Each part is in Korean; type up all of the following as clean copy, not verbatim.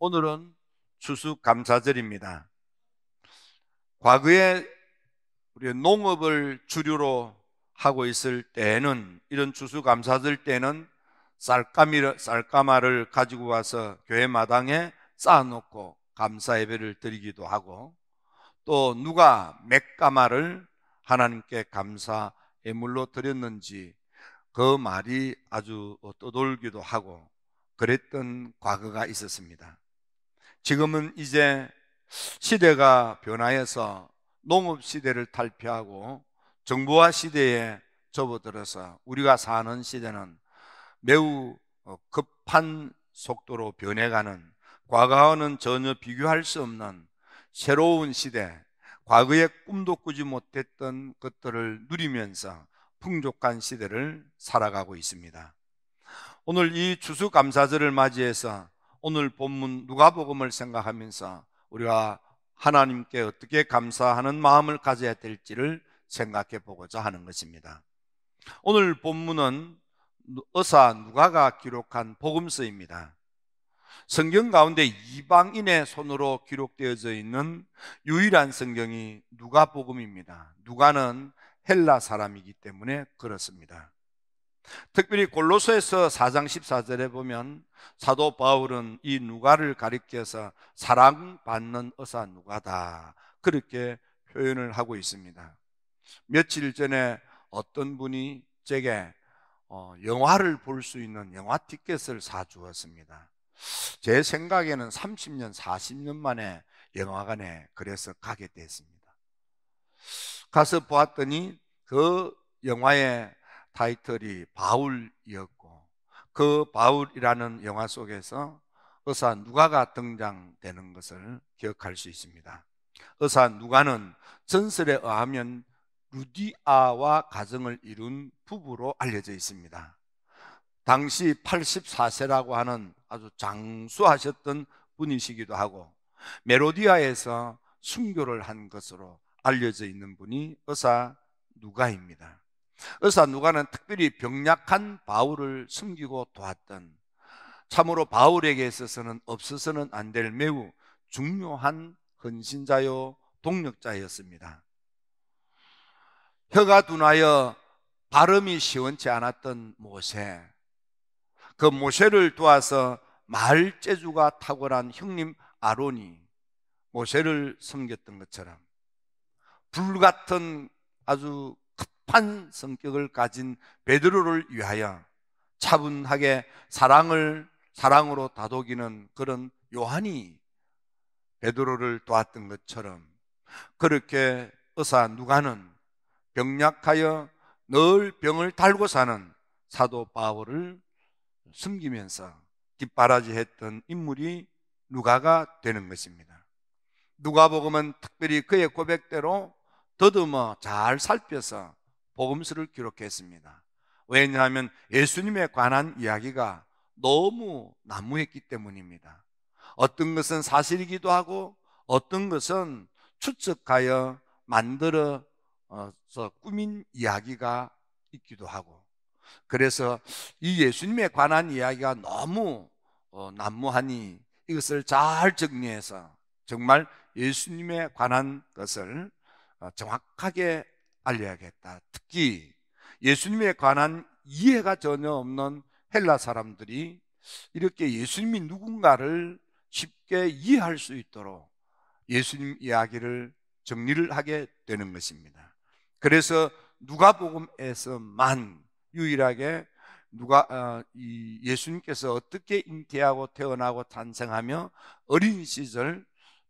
오늘은 추수감사절입니다. 과거에 우리 농업을 주류로 하고 있을 때에는, 이런 추수감사절 때는 쌀가마를 가지고 와서 교회 마당에 쌓아놓고 감사 예배를 드리기도 하고, 또 누가 맷가마를 하나님께 감사 예물로 드렸는지 그 말이 아주 떠돌기도 하고 그랬던 과거가 있었습니다. 지금은 이제 시대가 변화해서 농업 시대를 탈피하고 정보화 시대에 접어들어서 우리가 사는 시대는 매우 급한 속도로 변해가는, 과거와는 전혀 비교할 수 없는 새로운 시대, 과거에 꿈도 꾸지 못했던 것들을 누리면서 풍족한 시대를 살아가고 있습니다. 오늘 이 추수감사절을 맞이해서 오늘 본문 누가복음을 생각하면서 우리가 하나님께 어떻게 감사하는 마음을 가져야 될지를 생각해 보고자 하는 것입니다. 오늘 본문은 의사 누가가 기록한 복음서입니다. 성경 가운데 이방인의 손으로 기록되어져 있는 유일한 성경이 누가복음입니다. 누가는 헬라 사람이기 때문에 그렇습니다. 특별히 골로새서 4장 14절에 보면 사도 바울은 이 누가를 가리켜서 사랑받는 의사 누가다, 그렇게 표현을 하고 있습니다. 며칠 전에 어떤 분이 제게 영화를 볼 수 있는 영화 티켓을 사주었습니다. 제 생각에는 30년, 40년 만에 영화관에 그래서 가게 됐습니다. 가서 보았더니 그 영화의 타이틀이 바울이었고, 그 바울이라는 영화 속에서 의사 누가가 등장되는 것을 기억할 수 있습니다. 의사 누가는 전설에 의하면 루디아와 가정을 이룬 부부로 알려져 있습니다. 당시 84세라고 하는 아주 장수하셨던 분이시기도 하고, 메로디아에서 순교를 한 것으로 알려져 있는 분이 의사 누가입니다. 의사 누가는 특별히 병약한 바울을 섬기고 도왔던, 참으로 바울에게 있어서는 없어서는 안 될 매우 중요한 헌신자요 동력자였습니다. 혀가 둔하여 발음이 시원치 않았던 모세, 그 모세를 도와서 말재주가 탁월한 형님 아론이 모세를 섬겼던 것처럼, 불같은 아주 급한 성격을 가진 베드로를 위하여 차분하게 사랑으로 다독이는 그런 요한이 베드로를 도왔던 것처럼, 그렇게 의사 누가는 병약하여 늘 병을 달고 사는 사도 바울을 숨기면서 뒷바라지했던 인물이 누가가 되는 것입니다. 누가복음은 특별히 그의 고백대로 더듬어 잘 살펴서 복음서를 기록했습니다. 왜냐하면 예수님에 관한 이야기가 너무 난무했기 때문입니다. 어떤 것은 사실이기도 하고 어떤 것은 추측하여 만들어서 꾸민 이야기가 있기도 하고, 그래서 이 예수님에 관한 이야기가 너무 난무하니 이것을 잘 정리해서 정말 예수님에 관한 것을 정확하게 알려야겠다. 특히 예수님에 관한 이해가 전혀 없는 헬라 사람들이 이렇게 예수님이 누군가를 쉽게 이해할 수 있도록 예수님 이야기를 정리를 하게 되는 것입니다. 그래서 누가복음에서만 유일하게 이 예수님께서 어떻게 잉태하고 태어나고 탄생하며 어린 시절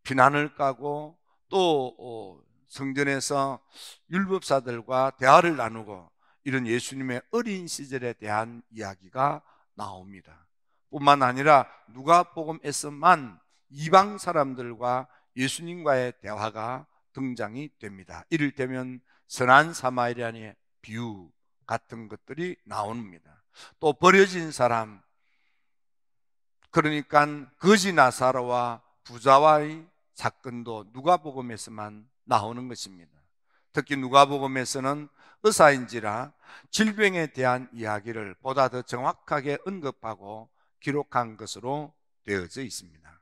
비난을 까고 또 성전에서 율법사들과 대화를 나누고 이런 예수님의 어린 시절에 대한 이야기가 나옵니다. 뿐만 아니라 누가복음에서만 이방 사람들과 예수님과의 대화가 등장이 됩니다. 이를테면 선한 사마리아인의 비유 같은 것들이 나옵니다. 또 버려진 사람, 그러니까 거지 나사로와 부자와의 사건도 누가복음에서만 나오는 것입니다. 특히 누가복음에서는 의사인지라 질병에 대한 이야기를 보다 더 정확하게 언급하고 기록한 것으로 되어져 있습니다.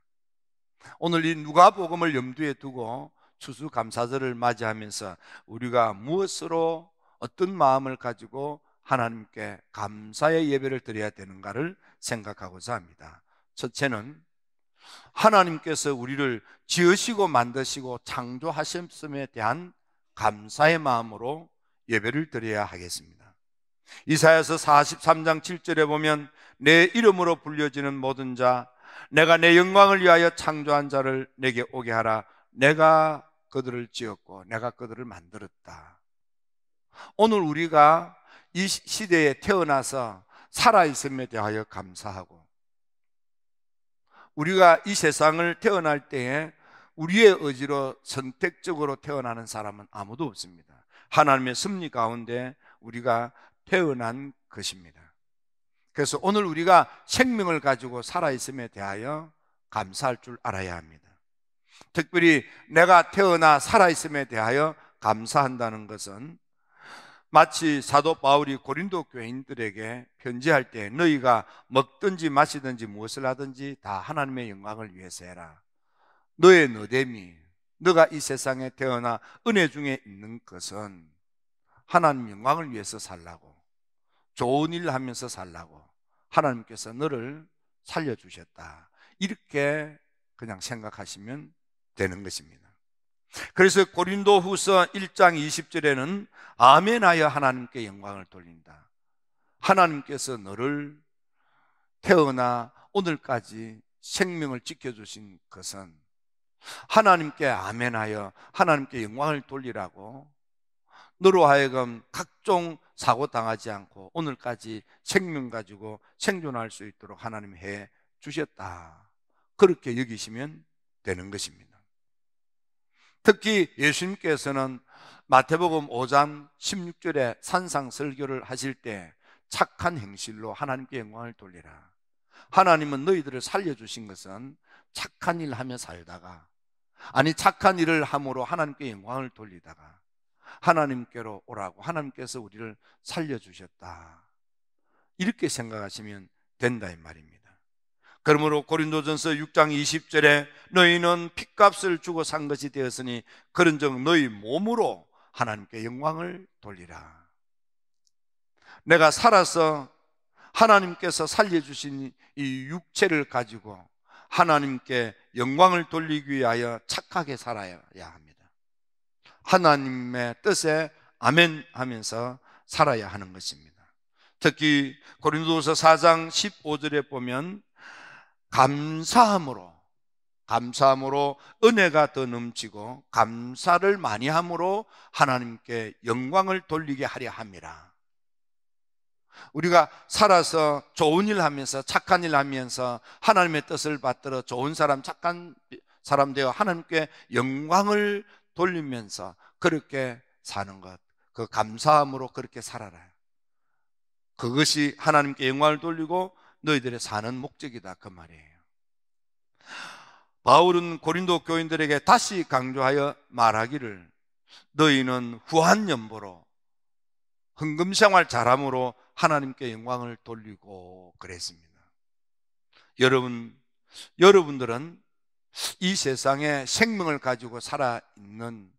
오늘 이 누가복음을 염두에 두고 추수감사절을 맞이하면서 우리가 무엇으로 어떤 마음을 가지고 하나님께 감사의 예배를 드려야 되는가를 생각하고자 합니다. 첫째는 하나님께서 우리를 지으시고 만드시고 창조하셨음에 대한 감사의 마음으로 예배를 드려야 하겠습니다. 이사야서 43장 7절에 보면 내 이름으로 불려지는 모든 자, 내가 내 영광을 위하여 창조한 자를 내게 오게 하라. 내가 그들을 지었고 내가 그들을 만들었다. 오늘 우리가 이 시대에 태어나서 살아있음에 대하여 감사하고, 우리가 이 세상을 태어날 때에 우리의 의지로 선택적으로 태어나는 사람은 아무도 없습니다. 하나님의 섭리 가운데 우리가 태어난 것입니다. 그래서 오늘 우리가 생명을 가지고 살아있음에 대하여 감사할 줄 알아야 합니다. 특별히 내가 태어나 살아있음에 대하여 감사한다는 것은 마치 사도 바울이 고린도 교인들에게 편지할 때 너희가 먹든지 마시든지 무엇을 하든지 다 하나님의 영광을 위해서 해라. 너의 너됨이, 너가 이 세상에 태어나 은혜 중에 있는 것은 하나님 영광을 위해서 살라고, 좋은 일 하면서 살라고 하나님께서 너를 살려주셨다, 이렇게 그냥 생각하시면 되는 것입니다. 그래서 고린도 후서 1장 20절에는 아멘하여 하나님께 영광을 돌린다. 하나님께서 너를 태어나 오늘까지 생명을 지켜주신 것은 하나님께 아멘하여 하나님께 영광을 돌리라고, 너로 하여금 각종 사고 당하지 않고 오늘까지 생명 가지고 생존할 수 있도록 하나님이 해 주셨다, 그렇게 여기시면 되는 것입니다. 특히 예수님께서는 마태복음 5장 16절에 산상설교를 하실 때 착한 행실로 하나님께 영광을 돌리라. 하나님은 너희들을 살려주신 것은 착한 일 하며 살다가, 아니 착한 일을 함으로 하나님께 영광을 돌리다가 하나님께로 오라고, 하나님께서 우리를 살려주셨다, 이렇게 생각하시면 된다 이 말입니다. 그러므로 고린도전서 6장 20절에 너희는 핏값을 주고 산 것이 되었으니 그런즉 너희 몸으로 하나님께 영광을 돌리라. 내가 살아서 하나님께서 살려주신 이 육체를 가지고 하나님께 영광을 돌리기 위하여 착하게 살아야 합니다. 하나님의 뜻에 아멘 하면서 살아야 하는 것입니다. 특히 고린도서 4장 15절에 보면 감사함으로 은혜가 더 넘치고 감사를 많이 함으로 하나님께 영광을 돌리게 하려 함이라. 우리가 살아서 좋은 일 하면서 착한 일 하면서 하나님의 뜻을 받들어 좋은 사람, 착한 사람 되어 하나님께 영광을 돌리면서 그렇게 사는 것, 그 감사함으로 그렇게 살아라. 그것이 하나님께 영광을 돌리고 너희들의 사는 목적이다, 그 말이에요. 바울은 고린도 교인들에게 다시 강조하여 말하기를 너희는 후한 연보로 헌금생활 잘함으로 하나님께 영광을 돌리고 그랬습니다. 여러분들은 이 세상에 생명을 가지고 살아있는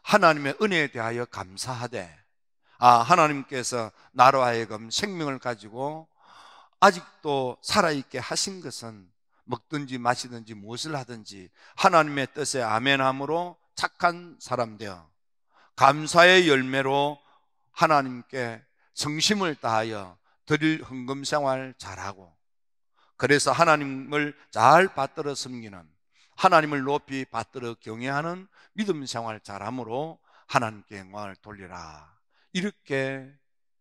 하나님의 은혜에 대하여 감사하되, 하나님께서 나로 하여금 생명을 가지고 아직도 살아있게 하신 것은 먹든지 마시든지 무엇을 하든지 하나님의 뜻에 아멘함으로 착한 사람 되어 감사의 열매로 하나님께 성심을 다하여 드릴 헌금 생활 잘하고, 그래서 하나님을 잘 받들어 섬기는, 하나님을 높이 받들어 경외하는 믿음 생활 잘함으로 하나님께 영광을 돌리라, 이렇게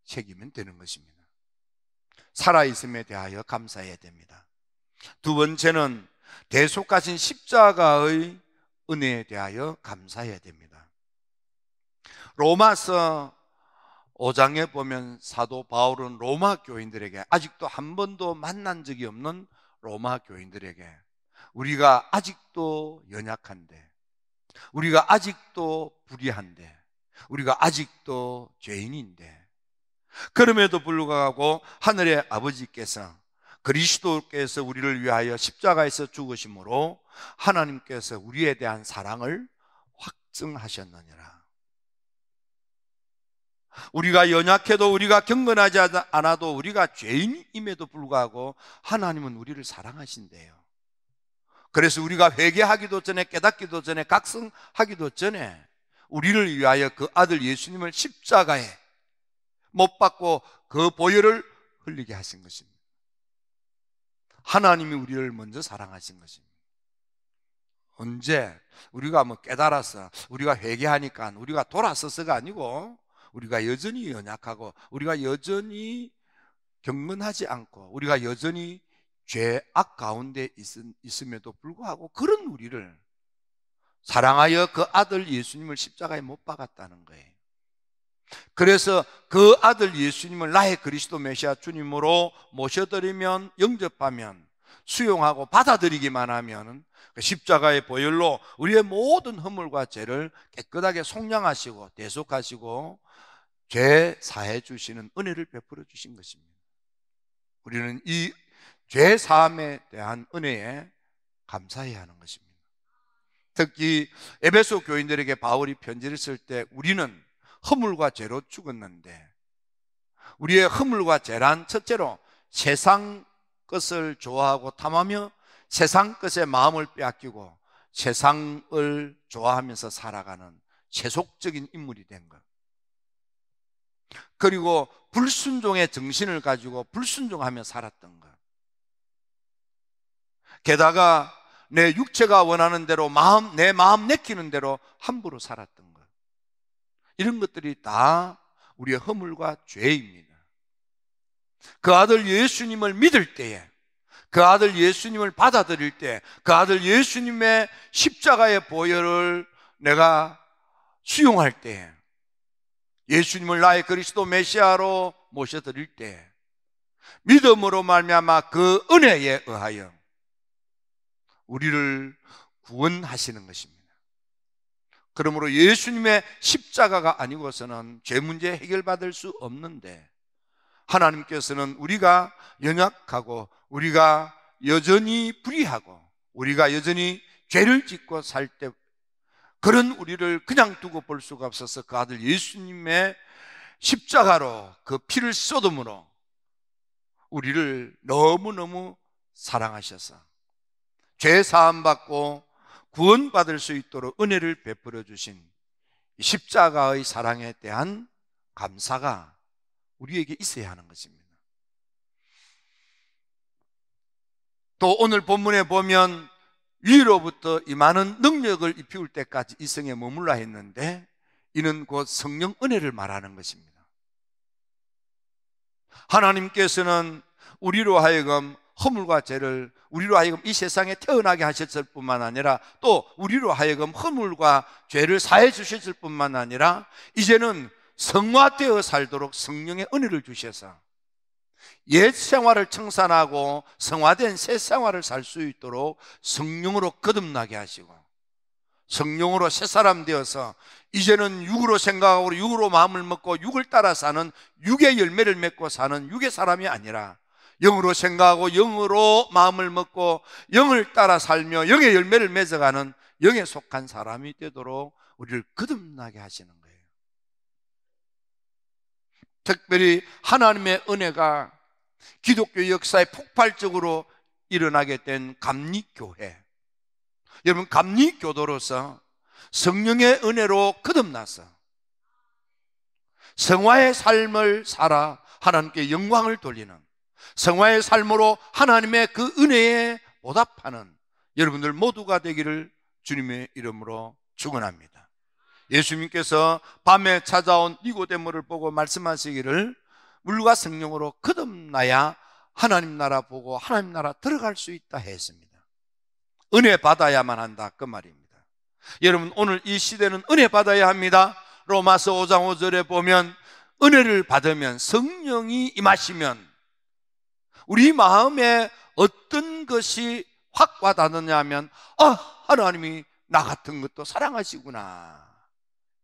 새기면 되는 것입니다. 살아있음에 대하여 감사해야 됩니다. 두 번째는 대속하신 십자가의 은혜에 대하여 감사해야 됩니다. 로마서 5장에 보면 사도 바울은 로마 교인들에게, 아직도 한 번도 만난 적이 없는 로마 교인들에게, 우리가 아직도 연약한데, 우리가 아직도 불의한데, 우리가 아직도 죄인인데, 그럼에도 불구하고 하늘의 아버지께서 그리스도께서 우리를 위하여 십자가에서 죽으심으로 하나님께서 우리에 대한 사랑을 확증하셨느니라. 우리가 연약해도, 우리가 경건하지 않아도, 우리가 죄인임에도 불구하고 하나님은 우리를 사랑하신대요. 그래서 우리가 회개하기도 전에, 깨닫기도 전에, 각성하기도 전에 우리를 위하여 그 아들 예수님을 십자가에 못 박고 그 보혈을 흘리게 하신 것입니다. 하나님이 우리를 먼저 사랑하신 것입니다. 언제? 우리가 깨달아서, 우리가 회개하니까, 우리가 돌아서서가 아니고, 우리가 여전히 연약하고, 우리가 여전히 경건하지 않고, 우리가 여전히 죄악 가운데 있음에도 불구하고 그런 우리를 사랑하여 그 아들 예수님을 십자가에 못 박았다는 거예요. 그래서 그 아들 예수님을 나의 그리스도 메시아 주님으로 모셔드리면, 영접하면, 수용하고 받아들이기만 하면 그 십자가의 보혈로 우리의 모든 허물과 죄를 깨끗하게 속량하시고 대속하시고 죄 사해 주시는 은혜를 베풀어 주신 것입니다. 우리는 이 죄 사함에 대한 은혜에 감사해야 하는 것입니다. 특히 에베소 교인들에게 바울이 편지를 쓸 때 우리는 허물과 죄로 죽었는데, 우리의 허물과 죄란 첫째로 세상 것을 좋아하고 탐하며 세상 것에 마음을 빼앗기고 세상을 좋아하면서 살아가는 세속적인 인물이 된 것, 그리고 불순종의 정신을 가지고 불순종하며 살았던 것, 게다가 내 육체가 원하는 대로 내 마음 내키는 대로 함부로 살았던 것, 이런 것들이 다 우리의 허물과 죄입니다. 그 아들 예수님을 믿을 때에, 그 아들 예수님을 받아들일 때, 그 아들 예수님의 십자가의 보혈을 내가 수용할 때, 예수님을 나의 그리스도 메시아로 모셔드릴 때, 믿음으로 말미암아 그 은혜에 의하여 우리를 구원하시는 것입니다. 그러므로 예수님의 십자가가 아니고서는 죄 문제 해결받을 수 없는데, 하나님께서는 우리가 연약하고, 우리가 여전히 불의하고, 우리가 여전히 죄를 짓고 살 때 그런 우리를 그냥 두고 볼 수가 없어서 그 아들 예수님의 십자가로 그 피를 쏟음으로 우리를 너무너무 사랑하셔서 죄 사함 받고 구원받을 수 있도록 은혜를 베풀어 주신 십자가의 사랑에 대한 감사가 우리에게 있어야 하는 것입니다. 또 오늘 본문에 보면 위로부터 이 많은 능력을 입히울 때까지 이 성에 머물라 했는데, 이는 곧 성령 은혜를 말하는 것입니다. 하나님께서는 우리로 하여금 허물과 죄를, 우리로 하여금 이 세상에 태어나게 하셨을 뿐만 아니라, 또 우리로 하여금 허물과 죄를 사해 주셨을 뿐만 아니라 이제는 성화되어 살도록 성령의 은혜를 주셔서 옛 생활을 청산하고 성화된 새 생활을 살 수 있도록 성령으로 거듭나게 하시고, 성령으로 새 사람 되어서 이제는 육으로 생각하고 육으로 마음을 먹고 육을 따라 사는, 육의 열매를 맺고 사는 육의 사람이 아니라 영으로 생각하고 영으로 마음을 먹고 영을 따라 살며 영의 열매를 맺어가는 영에 속한 사람이 되도록 우리를 거듭나게 하시는 거예요. 특별히 하나님의 은혜가 기독교 역사에 폭발적으로 일어나게 된 감리교회, 여러분, 감리교도로서 성령의 은혜로 거듭나서 성화의 삶을 살아 하나님께 영광을 돌리는, 성화의 삶으로 하나님의 그 은혜에 보답하는 여러분들 모두가 되기를 주님의 이름으로 축원합니다. 예수님께서 밤에 찾아온 니고데모를 보고 말씀하시기를 물과 성령으로 거듭나야 하나님 나라 보고 하나님 나라 들어갈 수 있다 했습니다. 은혜 받아야만 한다, 그 말입니다. 여러분, 오늘 이 시대는 은혜 받아야 합니다. 로마서 5장 5절에 보면 은혜를 받으면, 성령이 임하시면 우리 마음에 어떤 것이 확 와닿느냐 하면, 하나님이 나 같은 것도 사랑하시구나,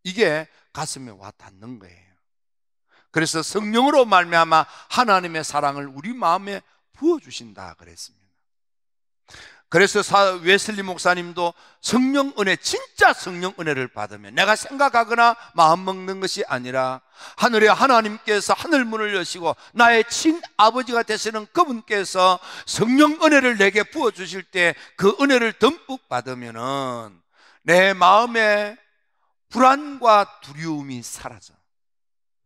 이게 가슴에 와 닿는 거예요. 그래서 성령으로 말미암아 하나님의 사랑을 우리 마음에 부어주신다 그랬습니다. 그래서 웨슬리 목사님도 성령 은혜, 진짜 성령 은혜를 받으면 내가 생각하거나 마음먹는 것이 아니라 하늘의 하나님께서 하늘문을 여시고 나의 친아버지가 되시는 그분께서 성령 은혜를 내게 부어주실 때 그 은혜를 듬뿍 받으면은 내 마음에 불안과 두려움이 사라져.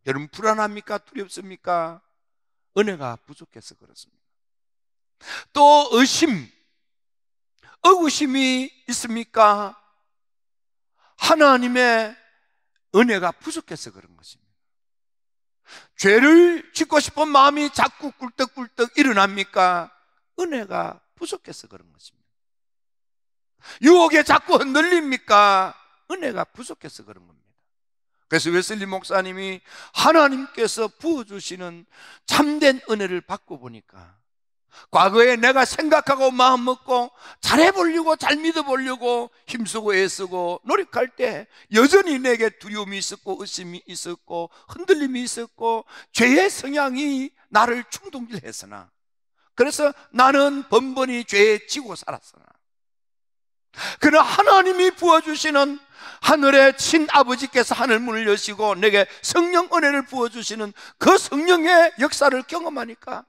여러분, 불안합니까? 두렵습니까? 은혜가 부족해서 그렇습니다. 또 의심, 의구심이 있습니까? 하나님의 은혜가 부족해서 그런 것입니다. 죄를 짓고 싶은 마음이 자꾸 꿀떡꿀떡 일어납니까? 은혜가 부족해서 그런 것입니다. 유혹에 자꾸 흔들립니까? 은혜가 부족해서 그런 겁니다. 그래서 웨슬리 목사님이 하나님께서 부어주시는 참된 은혜를 받고 보니까 과거에 내가 생각하고 마음먹고 잘해보려고, 잘 믿어보려고 힘쓰고 애쓰고 노력할 때 여전히 내게 두려움이 있었고 의심이 있었고 흔들림이 있었고 죄의 성향이 나를 충동질했으나, 그래서 나는 번번이 죄에 지고 살았으나, 그러나 하나님이 부어주시는 하늘의 친아버지께서 하늘문을 여시고 내게 성령 은혜를 부어주시는 그 성령의 역사를 경험하니까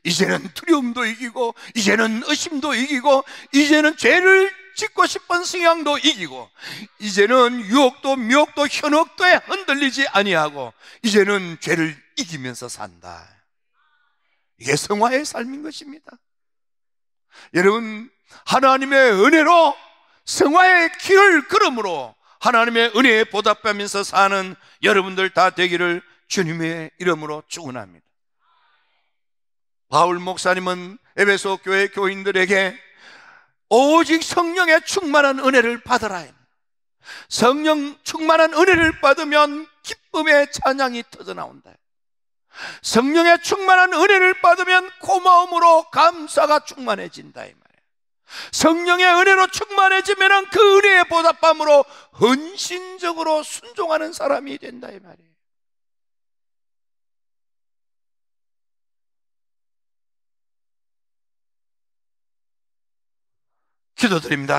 이제는 두려움도 이기고, 이제는 의심도 이기고, 이제는 죄를 짓고 싶은 성향도 이기고, 이제는 유혹도 미혹도 현혹도에 흔들리지 아니하고, 이제는 죄를 이기면서 산다. 이게 성화의 삶인 것입니다. 여러분, 하나님의 은혜로 성화의 길을 걸음으로 하나님의 은혜에 보답하면서 사는 여러분들 다 되기를 주님의 이름으로 축원합니다. 바울 목사님은 에베소 교회 교인들에게 오직 성령의 충만한 은혜를 받으라. 성령 충만한 은혜를 받으면 기쁨의 찬양이 터져나온다. 성령의 충만한 은혜를 받으면 고마움으로 감사가 충만해진다 이 말이에요. 성령의 은혜로 충만해지면 그 은혜에 보답함으로 헌신적으로 순종하는 사람이 된다 이 말이에요. 기도드립니다.